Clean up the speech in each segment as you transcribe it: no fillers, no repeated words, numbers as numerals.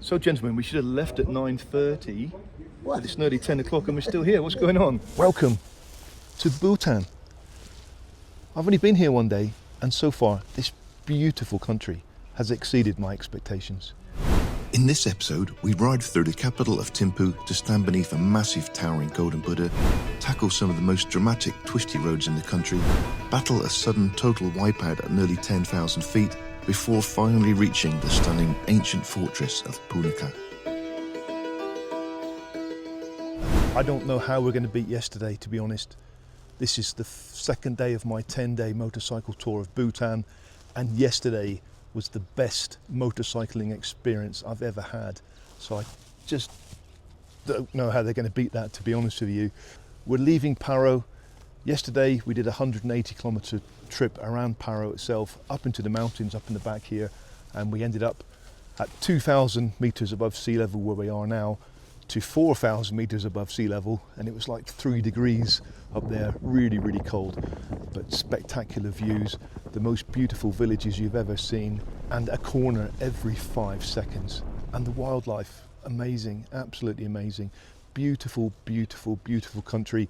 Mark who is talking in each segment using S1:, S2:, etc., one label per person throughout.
S1: So gentlemen, we should have left at 9:30. What? It's nearly 10 o'clock and we're still here. What's going on? Welcome to Bhutan. I've only been here one day and so far this beautiful country has exceeded my expectations.
S2: In this episode, we ride through the capital of Thimphu to stand beneath a massive towering golden Buddha, tackle some of the most dramatic twisty roads in the country, battle a sudden total wipeout at nearly 10,000 feet, before finally reaching the stunning ancient fortress of Punakha.
S1: I don't know how we're going to beat yesterday, to be honest. This is the second day of my 10-day motorcycle tour of Bhutan, and yesterday was the best motorcycling experience I've ever had. So I just don't know how they're going to beat that, to be honest with you. We're leaving Paro. Yesterday we did a 180 kilometre trip around Paro itself, up into the mountains, up in the back here, and we ended up at 2,000 metres above sea level where we are now, to 4,000 metres above sea level, and it was like 3 degrees up there, really cold, but spectacular views, the most beautiful villages you've ever seen, and a corner every 5 seconds, and the wildlife, amazing, absolutely amazing, beautiful country.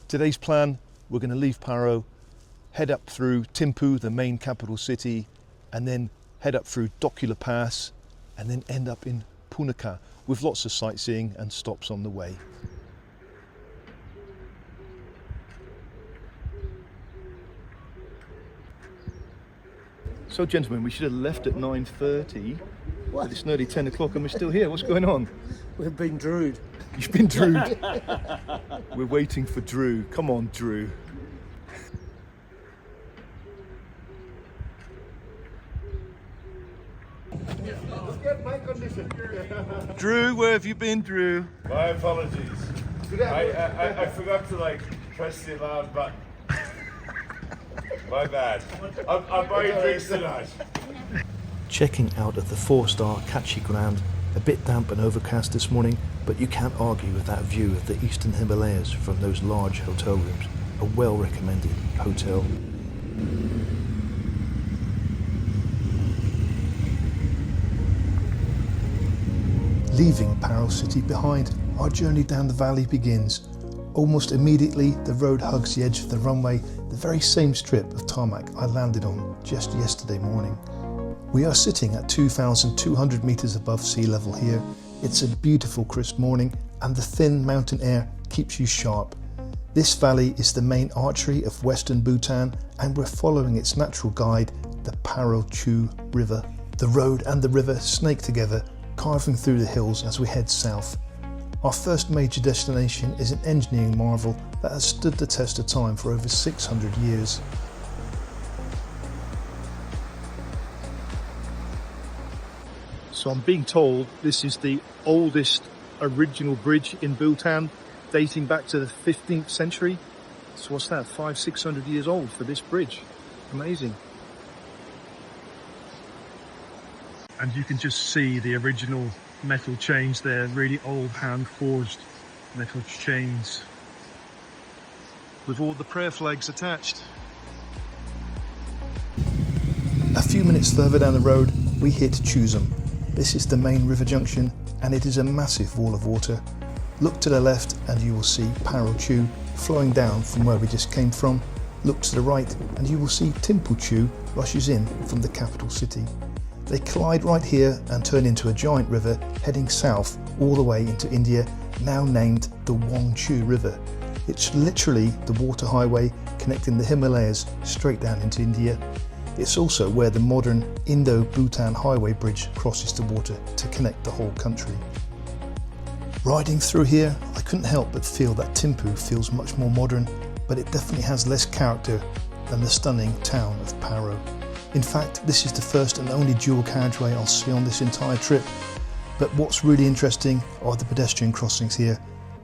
S1: Today's plan, we're going to leave Paro, head up through Thimphu, the main capital city, and then head up through Dochula Pass, and then end up in Punakha, with lots of sightseeing and stops on the way. So gentlemen, we should have left at 9:30. What? It's nearly 10 o'clock and we're still here. What's going on?
S3: We've been drewed.
S1: You've been drewed. We're waiting for Drew. Come on, Drew. Drew, where have you been, Drew?
S4: My apologies. I forgot to press the alarm button. My bad. I'm buying drinks tonight.
S5: Checking out of the 4-star Kachi ground, a bit damp and overcast this morning, but you can't argue with that view of the eastern Himalayas from those large hotel rooms. A well-recommended hotel.
S1: Leaving Paro city behind, our journey down the valley begins. Almost immediately, the road hugs the edge of the runway, the very same strip of tarmac I landed on just yesterday morning. We are sitting at 2,200 metres above sea level here. It's a beautiful crisp morning and the thin mountain air keeps you sharp. This valley is the main artery of western Bhutan and we're following its natural guide, the Paro Chu River. The road and the river snake together, carving through the hills as we head south. Our first major destination is an engineering marvel that has stood the test of time for over 600 years. So I'm being told this is the oldest original bridge in Bhutan, dating back to the 15th century. So what's that, 500-600 years old for this bridge? Amazing. And you can just see the original metal chains there, really old hand-forged metal chains with all the prayer flags attached. A few minutes further down the road, we hit Chuzum. This is the main river junction and it is a massive wall of water. Look to the left and you will see Paro Chu flowing down from where we just came from. Look to the right and you will see Thimphu Chu rushes in from the capital city. They collide right here and turn into a giant river heading south all the way into India, now named the Wangchu River. It's literally the water highway connecting the Himalayas straight down into India. It's also where the modern Indo-Bhutan highway bridge crosses the water to connect the whole country. Riding through here, I couldn't help but feel that Thimphu feels much more modern, but it definitely has less character than the stunning town of Paro. In fact, this is the first and only dual carriageway I'll see on this entire trip. But what's really interesting are the pedestrian crossings here.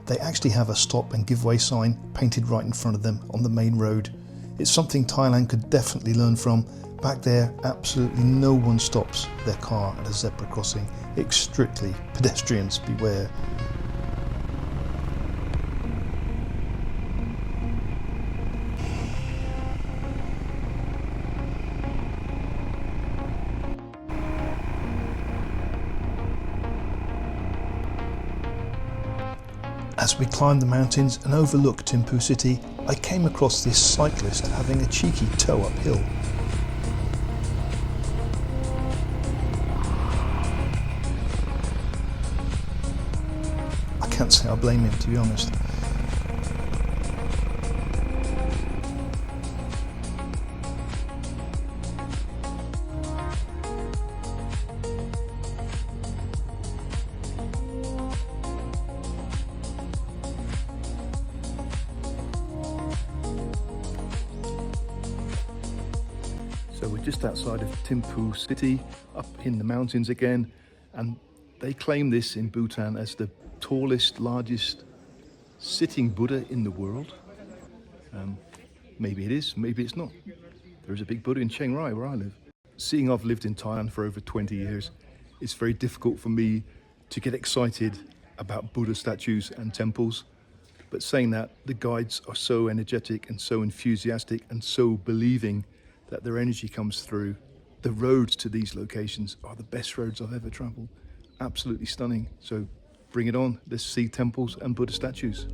S1: They actually have a stop and give way sign painted right in front of them on the main road. It's something Thailand could definitely learn from. Back there, absolutely no one stops their car at a zebra crossing. It's strictly pedestrians beware. As we climbed the mountains and overlooked Thimphu city, I came across this cyclist having a cheeky tow uphill. I can't say I blame him, to be honest. So we're just outside of Thimphu city, up in the mountains again, and they claim this in Bhutan as the tallest, largest sitting Buddha in the world. Maybe it is, maybe it's not. There is a big Buddha in Chiang Rai where I live. Seeing I've lived in Thailand for over 20 years, it's very difficult for me to get excited about Buddha statues and temples. But saying that, the guides are so energetic and so enthusiastic and so believing that their energy comes through. The roads to these locations are the best roads I've ever travelled. Absolutely stunning. So bring it on. Let's see temples and Buddha statues.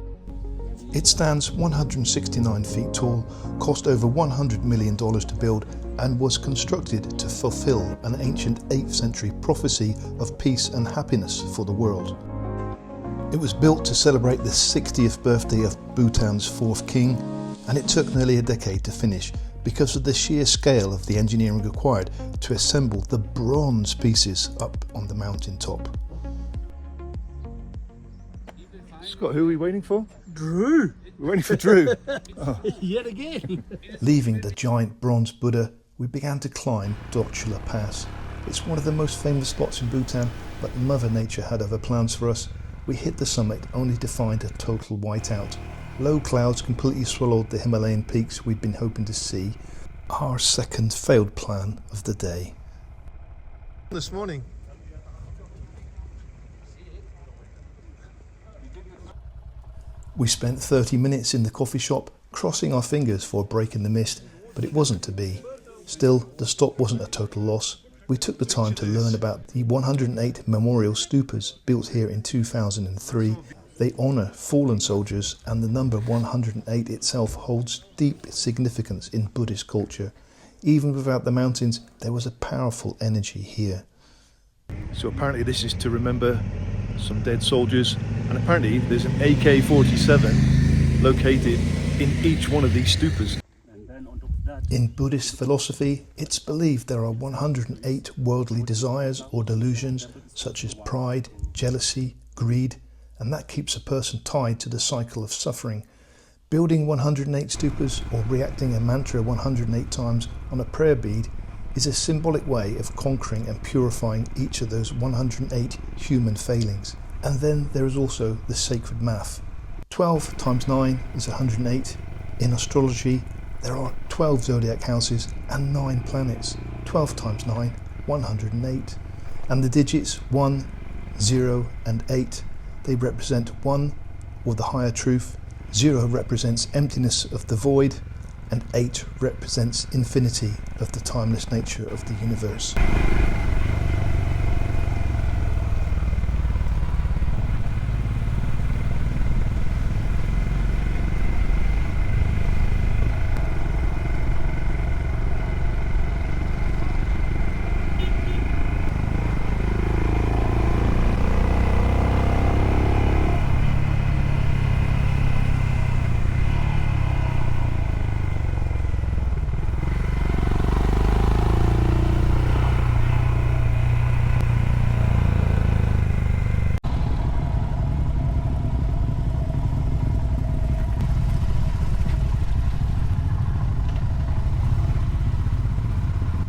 S1: It stands 169 feet tall, cost over $100 million to build, and was constructed to fulfill an ancient 8th century prophecy of peace and happiness for the world. It was built to celebrate the 60th birthday of Bhutan's 4th king, and it took nearly a decade to finish because of the sheer scale of the engineering required to assemble the bronze pieces up on the mountain top. Scott, who are we waiting for?
S3: Drew!
S1: We're waiting for Drew.
S3: Yet again!
S1: Leaving the giant bronze Buddha, we began to climb Dochula Pass. It's one of the most famous spots in Bhutan, but Mother Nature had other plans for us. We hit the summit only to find a total whiteout. Low clouds completely swallowed the Himalayan peaks we'd been hoping to see. Our second failed plan of the day.
S3: This morning.
S1: We spent 30 minutes in the coffee shop, crossing our fingers for a break in the mist, but it wasn't to be. Still, the stop wasn't a total loss. We took the time to learn about the 108 memorial stupas built here in 2003. They honour fallen soldiers, and the number 108 itself holds deep significance in Buddhist culture. Even without the mountains, there was a powerful energy here. So apparently this is to remember some dead soldiers, and apparently there's an AK-47 located in each one of these stupas. In Buddhist philosophy, it's believed there are 108 worldly desires or delusions, such as pride, jealousy, greed, and that keeps a person tied to the cycle of suffering. Building 108 stupas or reacting a mantra 108 times on a prayer bead is a symbolic way of conquering and purifying each of those 108 human failings. And then there is also the sacred math. 12 times 9 is 108. In astrology, there are 12 zodiac houses and 9 planets. 12 times 9, 108. And the digits 1, 0 and 8, they represent 1 or the higher truth, 0 represents emptiness of the void, and 8 represents infinity of the timeless nature of the universe.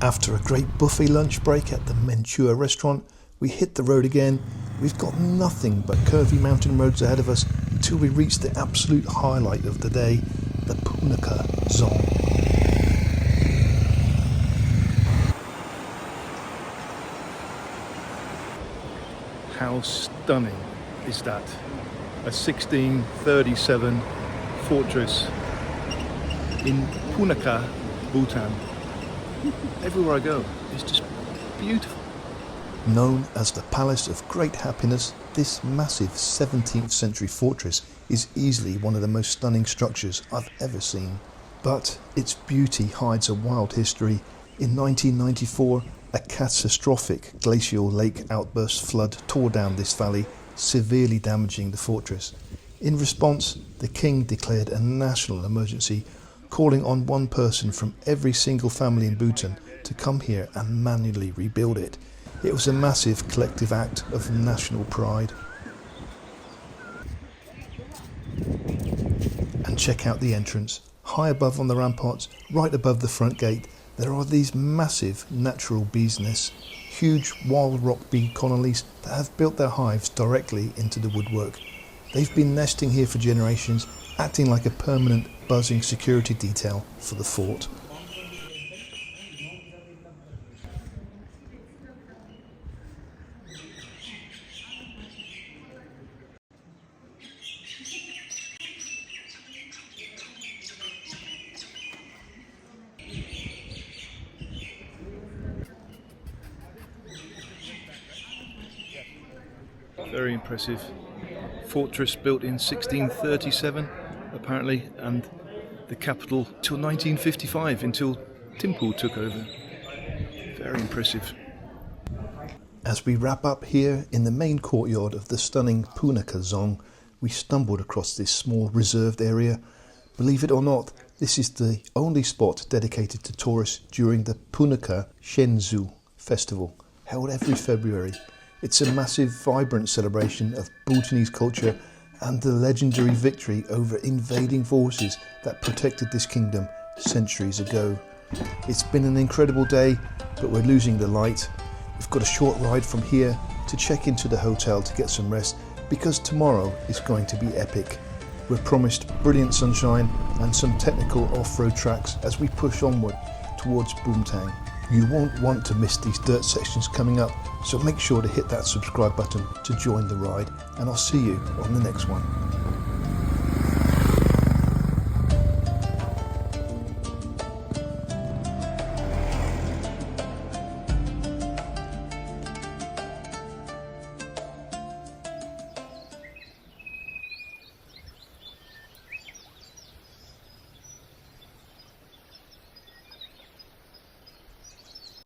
S1: After a great buffet lunch break at the Menchua restaurant, we hit the road again. We've got nothing but curvy mountain roads ahead of us until we reach the absolute highlight of the day, the Punakha Dzong. How stunning is that? A 1637 fortress in Punakha, Bhutan. Everywhere I go, it's just beautiful. Known as the Palace of Great Happiness, this massive 17th century fortress is easily one of the most stunning structures I've ever seen. But its beauty hides a wild history. In 1994, a catastrophic glacial lake outburst flood tore down this valley, severely damaging the fortress. In response, the king declared a national emergency, calling on one person from every single family in Bhutan to come here and manually rebuild it. It was a massive collective act of national pride. And check out the entrance. High above on the ramparts, right above the front gate, there are these massive natural bees' nests, huge wild rock bee colonies that have built their hives directly into the woodwork. They've been nesting here for generations, acting like a permanent buzzing security detail for the fort.
S5: Very impressive. Fortress built in 1637 apparently, and the capital till 1955, until Thimphu took over. Very impressive.
S1: As we wrap up here in the main courtyard of the stunning Punakha Dzong, we stumbled across this small reserved area. Believe it or not, this is the only spot dedicated to tourists during the Punakha Dzong festival, held every February. It's a massive, vibrant celebration of Bhutanese culture and the legendary victory over invading forces that protected this kingdom centuries ago. It's been an incredible day, but we're losing the light. We've got a short ride from here to check into the hotel to get some rest, because tomorrow is going to be epic. We're promised brilliant sunshine and some technical off-road tracks as we push onward towards Bhutan. You won't want to miss these dirt sections coming up, so make sure to hit that subscribe button to join the ride, and I'll see you on the next one.